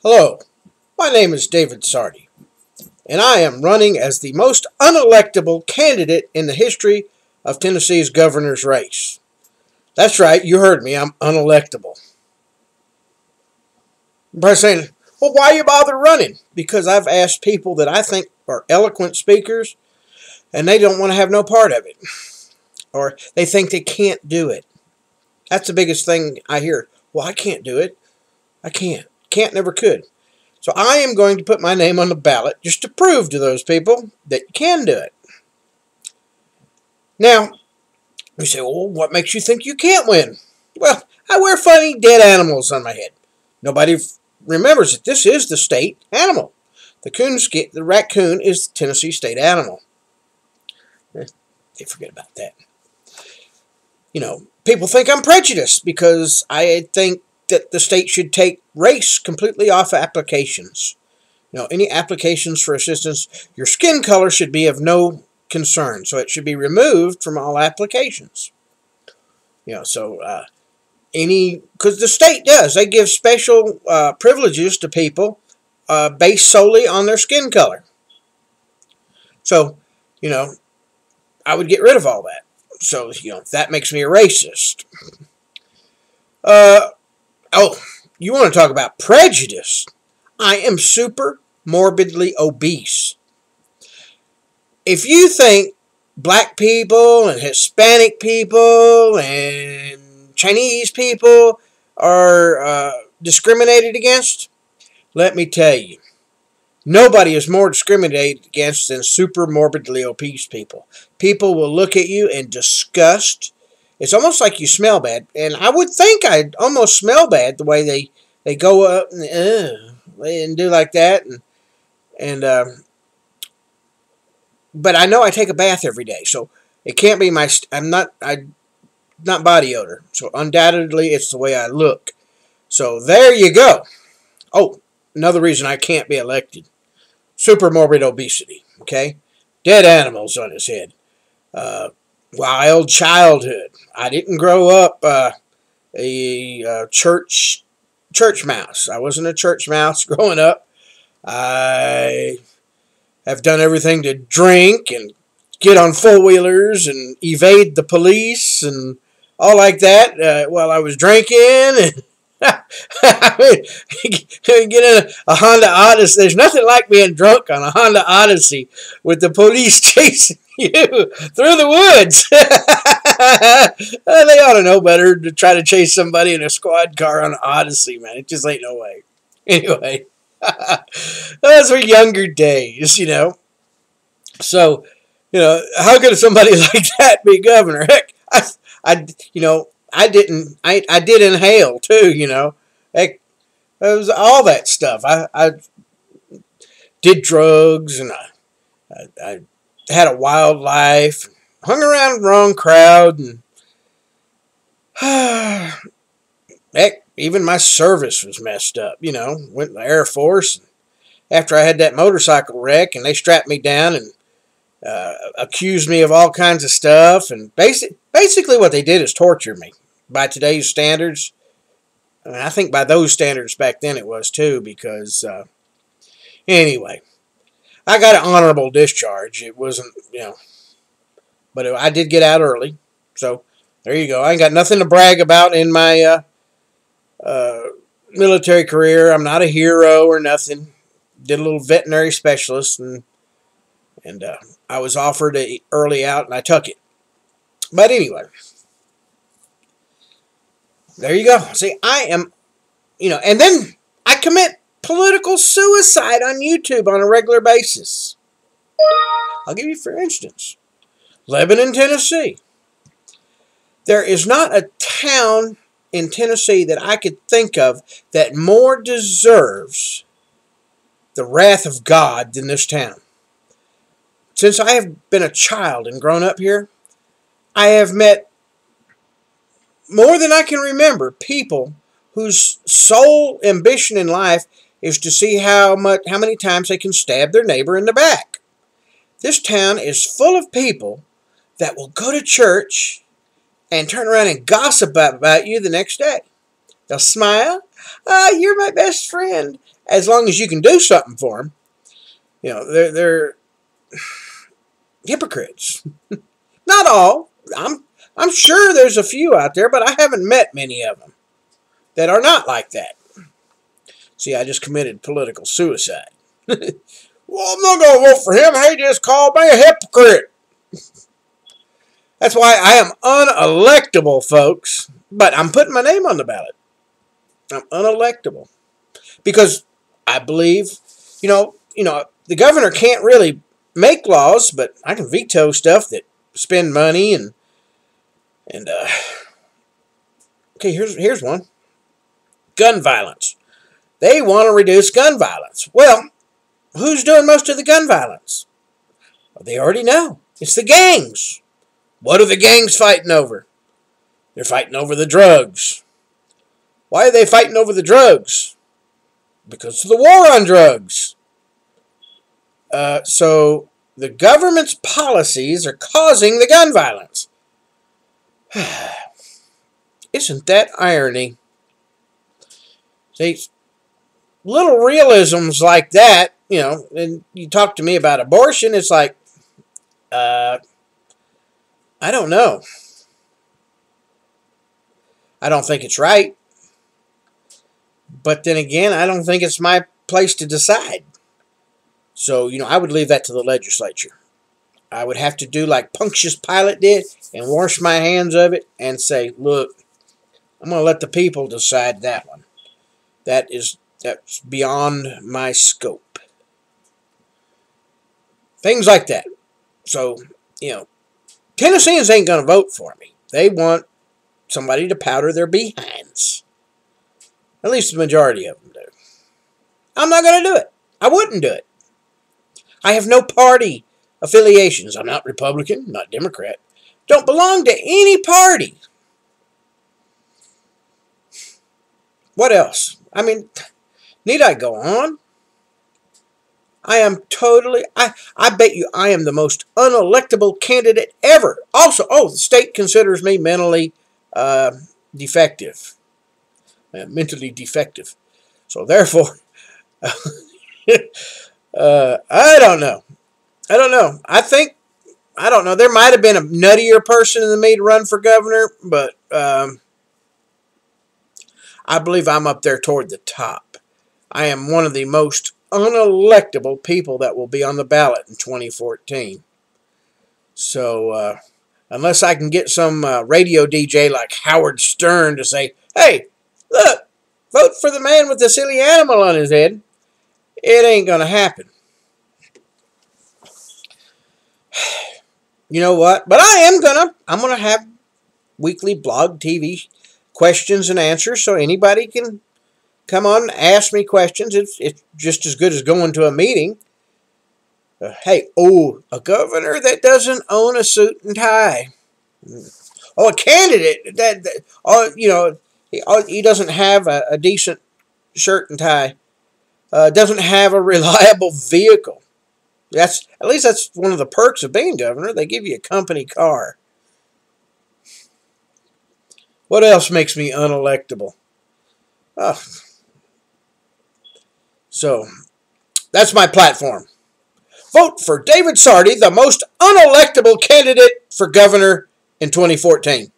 Hello, my name is David Sarti, and I am running as the most unelectable candidate in the history of Tennessee's governor's race. That's right, you heard me, I'm unelectable. By saying, well, why you bother running? Because I've asked people that I think are eloquent speakers, and they don't want to have no part of it. Or they think they can't do it. That's the biggest thing I hear. Well, I can't do it. I can't. Can't, never could. So I am going to put my name on the ballot just to prove to those people that you can do it. Now, you say, well, what makes you think you can't win? Well, I wear funny dead animals on my head. Nobody remembers that this is the state animal. The raccoon is the Tennessee state animal. They forget about that. You know, people think I'm prejudiced because I think that the state should take race completely off of applications. You know, any applications for assistance, your skin color should be of no concern. So it should be removed from all applications. You know, so because the state does. They give special privileges to people based solely on their skin color. So, you know, I would get rid of all that. So, you know, that makes me a racist. Oh, you want to talk about prejudice? I am super morbidly obese. If you think black people and Hispanic people and Chinese people are discriminated against, let me tell you, nobody is more discriminated against than super morbidly obese people. People will look at you in disgust. It's almost like you smell bad. And I would think I'd almost smell bad the way they go up and do like that. But I know I take a bath every day. So it can't be I'm not body odor. So undoubtedly it's the way I look. So there you go. Oh, another reason I can't be elected. Super morbid obesity. Okay? Dead animals on his head. Wild childhood. I didn't grow up a church mouse. I wasn't a church mouse growing up. I have done everything to drink and get on four-wheelers and evade the police and all like that while I was drinking. And get in a Honda Odyssey. There's nothing like being drunk on a Honda Odyssey with the police chasing you through the woods. They ought to know better to try to chase somebody in a squad car on an Odyssey, man. It just ain't no way. Anyway, those were younger days, you know. So, you know, how could somebody like that be governor? Heck, I did inhale too, you know. Heck, it was all that stuff. I did drugs and I had a wild life, hung around the wrong crowd, and heck, even my service was messed up, you know. Went in the Air Force. And after I had that motorcycle wreck and they strapped me down and accused me of all kinds of stuff, and basically what they did is torture me by today's standards. And I think by those standards back then it was too, because anyway, I got an honorable discharge. It wasn't, you know, but I did get out early. So there you go. I ain't got nothing to brag about in my military career. I'm not a hero or nothing. Did a little veterinary specialist, and I was offered an early out, and I took it. But anyway, there you go. See, I am, you know, and then I commit political suicide on YouTube on a regular basis. I'll give you, for instance, Lebanon, Tennessee. There is not a town in Tennessee that I could think of that more deserves the wrath of God than this town. Since I have been a child and grown up here, I have met more than I can remember people whose sole ambition in life is to see how many times they can stab their neighbor in the back. This town is full of people that will go to church and turn around and gossip about you the next day. They'll smile You're my best friend. As long as you can do something for them. You know, they're hypocrites. Not all. I'm sure there's a few out there, but I haven't met many of them that are not like that. See, I just committed political suicide. Well, I'm not going to vote for him. He just called me a hypocrite. That's why I am unelectable, folks. But I'm putting my name on the ballot. I'm unelectable. Because I believe, the governor can't really make laws, but I can veto stuff that spend money and okay, here's one. Gun violence. They want to reduce gun violence. Well, who's doing most of the gun violence? Well, they already know. It's the gangs. What are the gangs fighting over? They're fighting over the drugs. Why are they fighting over the drugs? Because of the war on drugs. So the government's policies are causing the gun violence. Isn't that irony? See, little realisms like that, and you talk to me about abortion, it's like, I don't know. I don't think it's right. But then again, I don't think it's my place to decide. So, I would leave that to the legislature. I would have to do like Pontius Pilate did and wash my hands of it and say, look, I'm going to let the people decide that one. That's beyond my scope. Things like that. So, Tennesseans ain't going to vote for me. They want somebody to powder their behinds. At least the majority of them do. I'm not going to do it. I wouldn't do it. I have no party affiliations. I'm not Republican, not Democrat. Don't belong to any party. What else? I mean, need I go on? I am totally, I bet you I am the most unelectable candidate ever. Also, the state considers me mentally defective. Mentally defective. So therefore, I don't know. I don't know. There might have been a nuttier person than me to run for governor, but I believe I'm up there toward the top. I am one of the most unelectable people that will be on the ballot in 2014. So, unless I can get some radio DJ like Howard Stern to say, hey, look, vote for the man with the silly animal on his head, it ain't going to happen. You know what? But I'm going to have weekly blog TV questions and answers so anybody can come on and ask me questions. It's just as good as going to a meeting. Hey, a governor that doesn't own a suit and tie. A candidate he doesn't have a decent shirt and tie. Doesn't have a reliable vehicle. At least that's one of the perks of being governor. They give you a company car. What else makes me unelectable? So, that's my platform. Vote for David Sarti, the most unelectable candidate for governor in 2014.